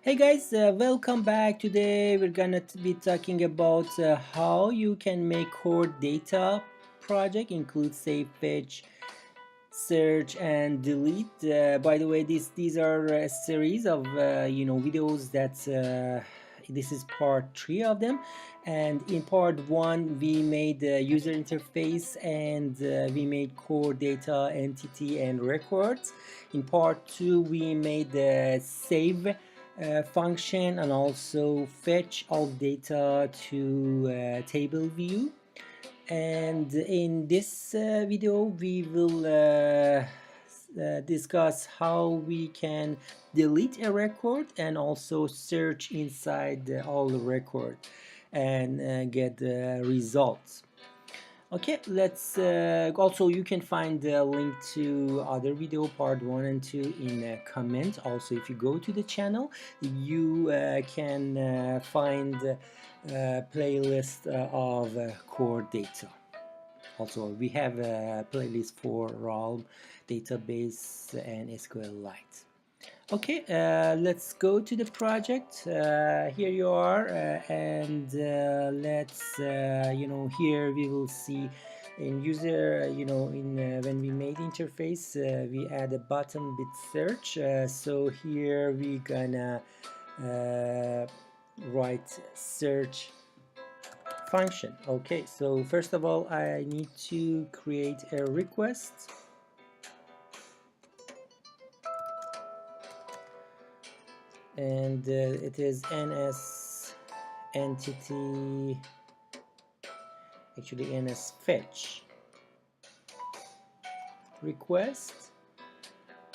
Hey guys, welcome back. Today we're gonna be talking about how you can make CoreData project include save, fetch, search, and delete. By the way, these are a series of videos that this is part 3 of them, and in part 1 we made the user interface and we made core data entity and records. In part 2 we made the save function and also fetch all data to table view. And in this video we will discuss how we can delete a record and also search inside all the record and get the results. Okay, let's also you can find the link to other video part 1 and 2 in a comment. Also, if you go to the channel you can find playlist of core data. Also, we have a playlist for RAL database and SQLite. Okay, let's go to the project. Here you are, and let's here we will see in user when we made interface we add a button with search. So here we gonna write search function. Okay, so first of all I need to create a request, and it is NS entity, actually NS fetch request,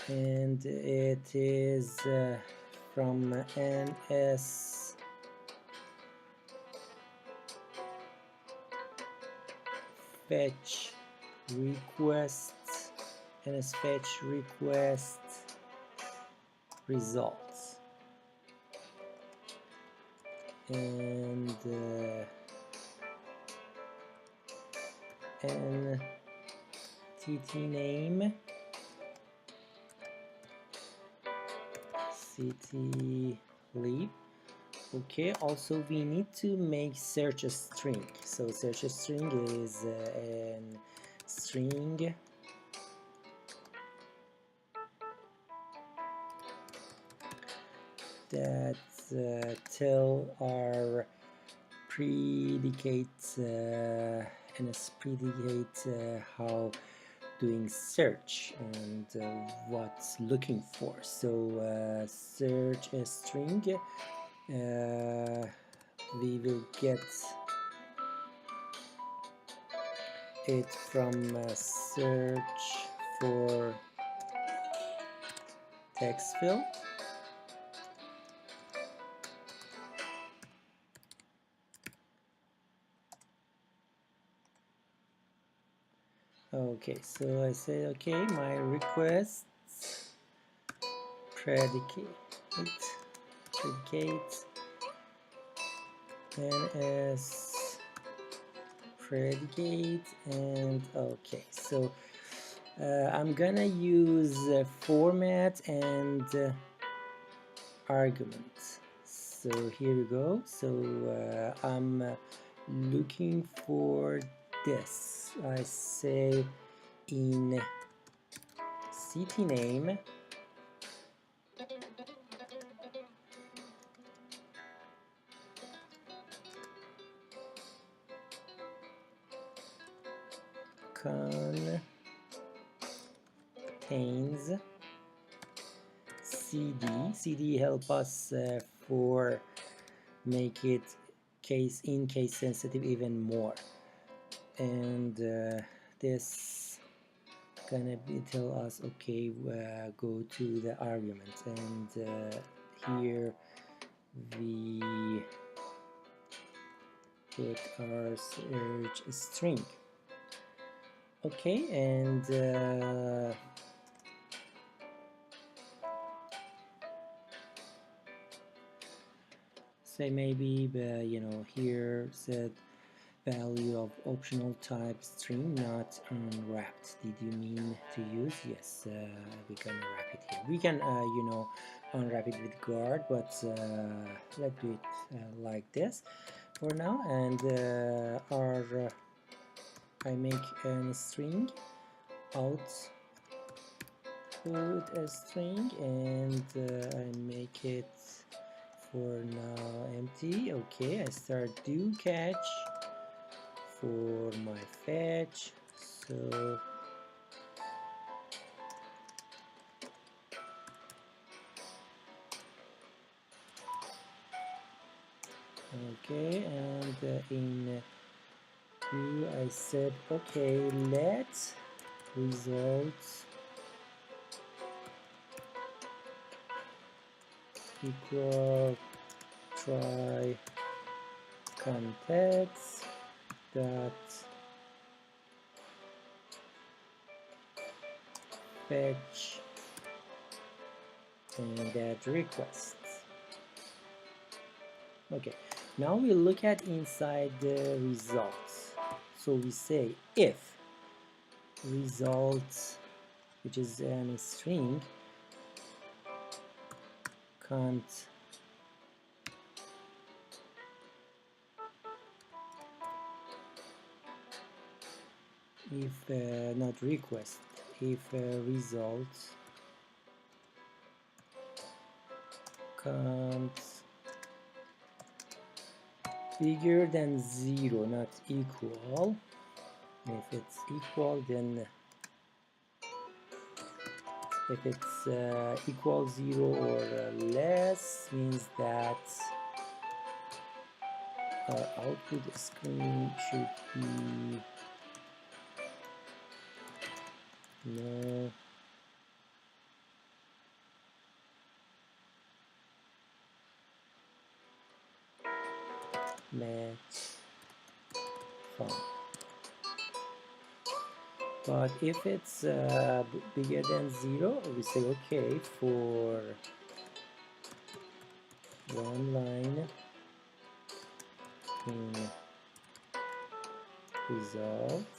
and it is from NS fetch request, NS fetch request results, and entity name city leap. Okay, also we need to make search a string. So search a string is a string that tell our predicate NSPredicate how doing search and what's looking for. So search a string, we will get it from search for text field. Okay, so I say okay, my request predicate NS predicate, and okay, so I'm gonna use format and argument. So here we go. So I'm looking for this. I say in city name contains CD help us for make it case sensitive even more, and this gonna be tell us okay, go to the argument, and here we put our search string. Okay, and say maybe here said value of optional type string not unwrapped. Did you mean to use? Yes, we can wrap it here. We can unwrap it with guard, but let's do it like this for now. And I make a string output a string, and I make it for now empty. Okay, I start do catch for my fetch. So okay, and in do I said okay, let results equal try context dot fetch and that request. Okay, now we look at inside the results. So we say if results, which is a string, can't if not request, if results comes bigger than 0, not equal. If it's equal, then if it's equal 0 or less, means that our output screen should be no match found. But if it's bigger than 0, we say okay, for one line in results,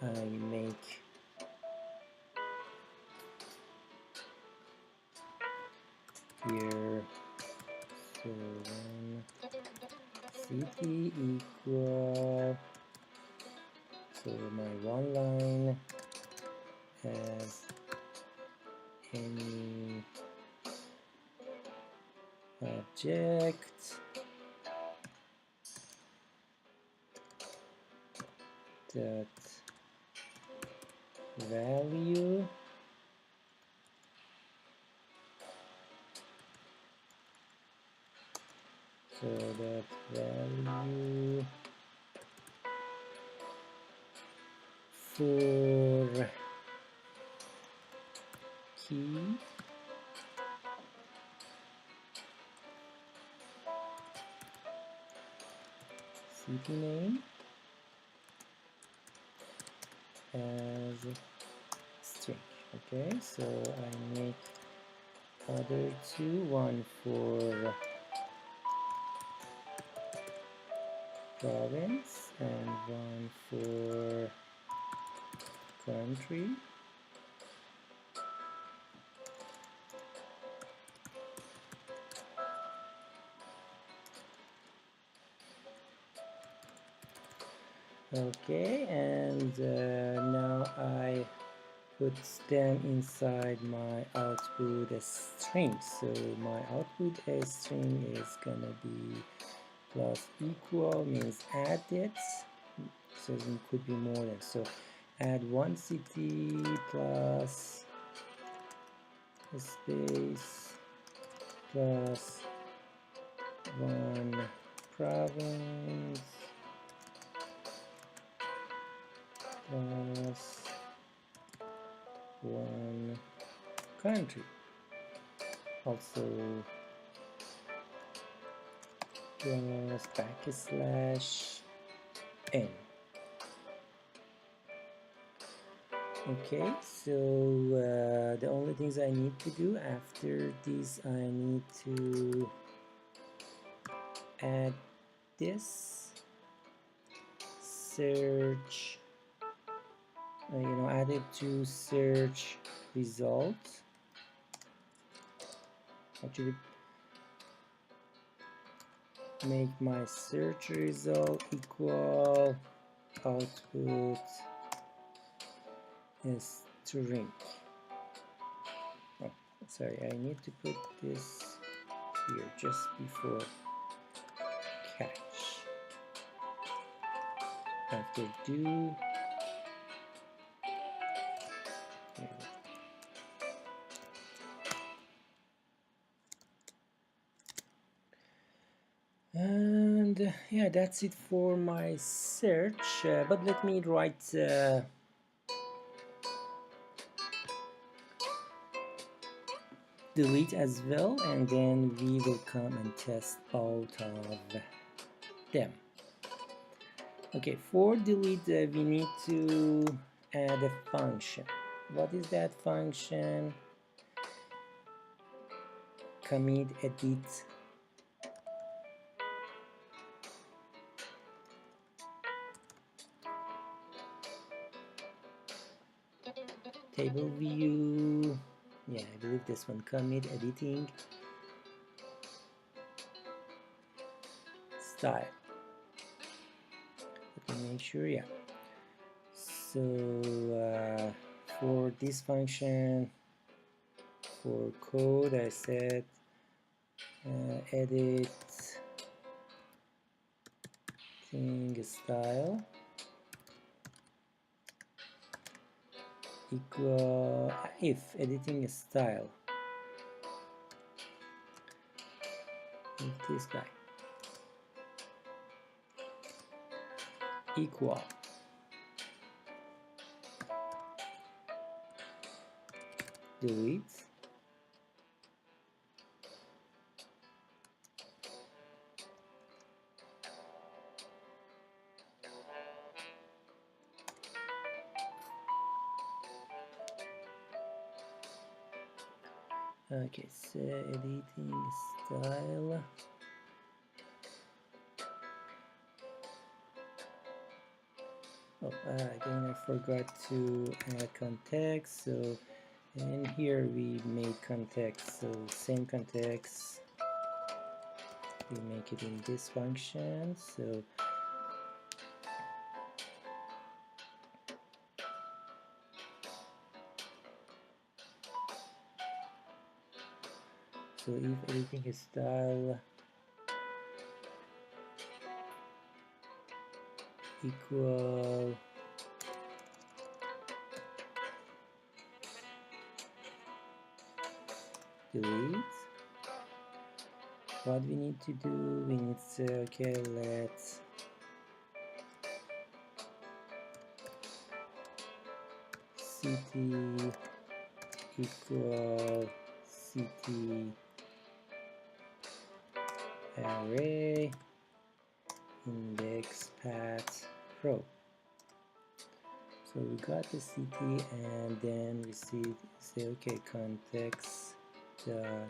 I make here, so when city equal, so my one line has any object that value so that value for key city name as string. Okay, so I make other two, one for province and one for country. Okay, and now I put them inside my output string. So my output string is gonna be plus equal, means add it, so it could be more than, so add one city plus space plus one province plus one country, also plus backslash n. Okay, so the only things I need to do after this, I need to add this search, add it to search results. Actually, make my search result equal output string. Oh, sorry, I need to put this here just before catch. After do, and yeah, that's it for my search, but let me write delete as well, and then we will come and test both of them. Okay, for delete we need to add a function. What is that function? Commit edit table view. Yeah, I believe this one, commit editing style. Let me make sure. Yeah, so for this function, for code, I said edit thing style equal if editing style, if this guy equal delete okay, so editing style again I forgot to add context, so in here we made context, so same context we make it in this function. So if editing style equal delete, what we need to do, we need to say, okay, let's city equal city array index path row. So we got the city, and then we say okay, context dot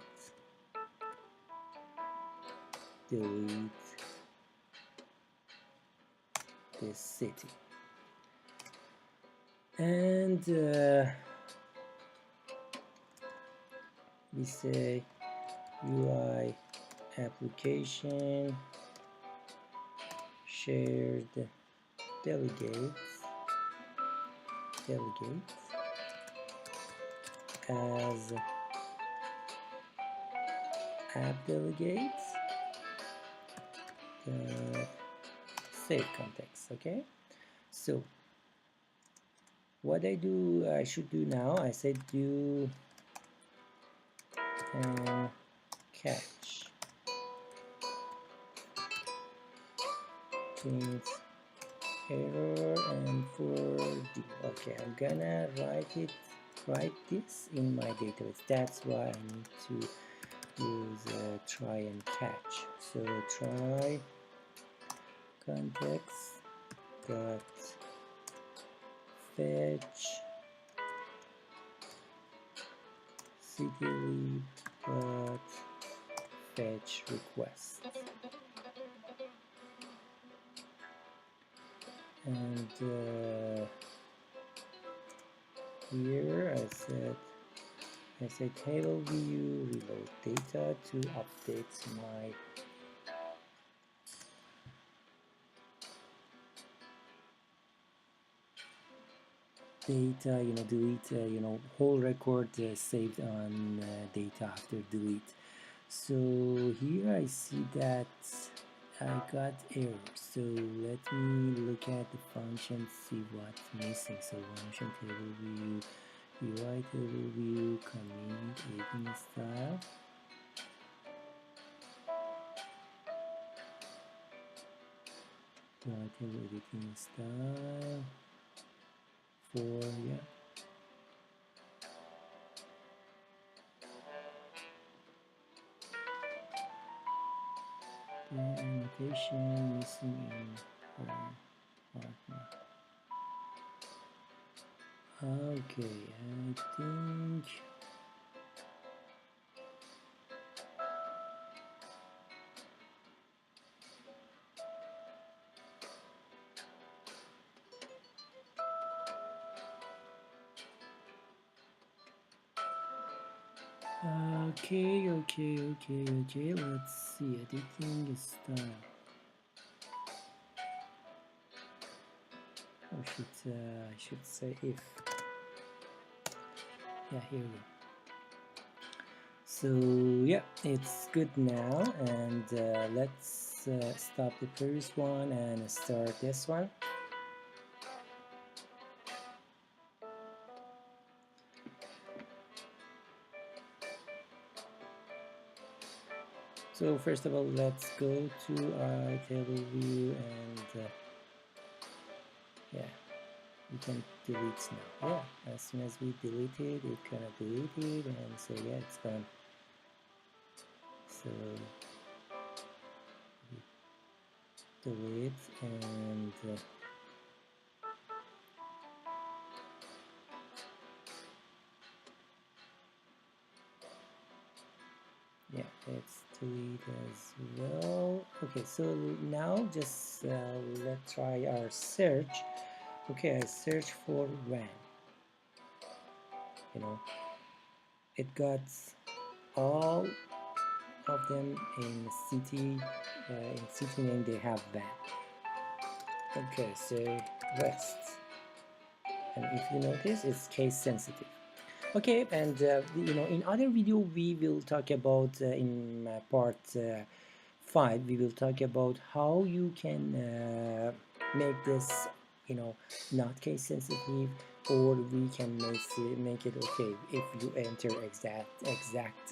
delete this city, and we say UI application shared delegate as AppDelegate save context. Okay, so what I should do now, I said do catch means error, and for the okay, I'm gonna write this in my database. That's why I need to use try and catch. So try context dot fetch city lead dot fetch request. and here I said table view reload data to update my data, delete, whole record saved on data after delete. So here I see that I got error. So let me look at the function, see what's missing. So function table view, UI table view, commit, editing style. UI table editing style. 4, yeah. The annotation missing in partner. Okay, I think okay, let's see, editing style. I should say if. Yeah, here we go. So yeah, it's good now, and let's stop the previous one and start this one. So first of all, let's go to table view, and yeah, we can delete now. Yeah, as soon as we delete it, it's gonna delete it, and so yeah, it's gone. So delete, and yeah, let's delete as well. Okay, so now just let's try our search. Okay, I search for van. It got all of them in city. In city name they have van. Okay, so west, and if you notice, it's case sensitive. Okay, and in other video we will talk about in part 5 we will talk about how you can make this not case sensitive, or we can make it okay if you enter exact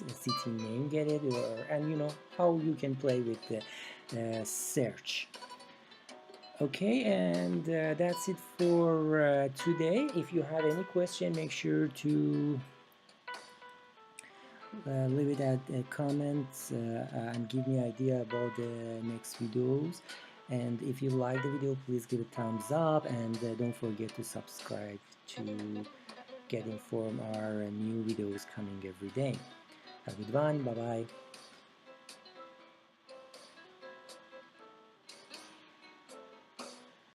city name, get it, or and how you can play with the search. Okay, and that's it for today. If you have any question, make sure to leave it at comments and give me idea about the next videos. And if you like the video, please give a thumbs up, and don't forget to subscribe to get informed our new videos coming every day. Have a good one. Bye bye.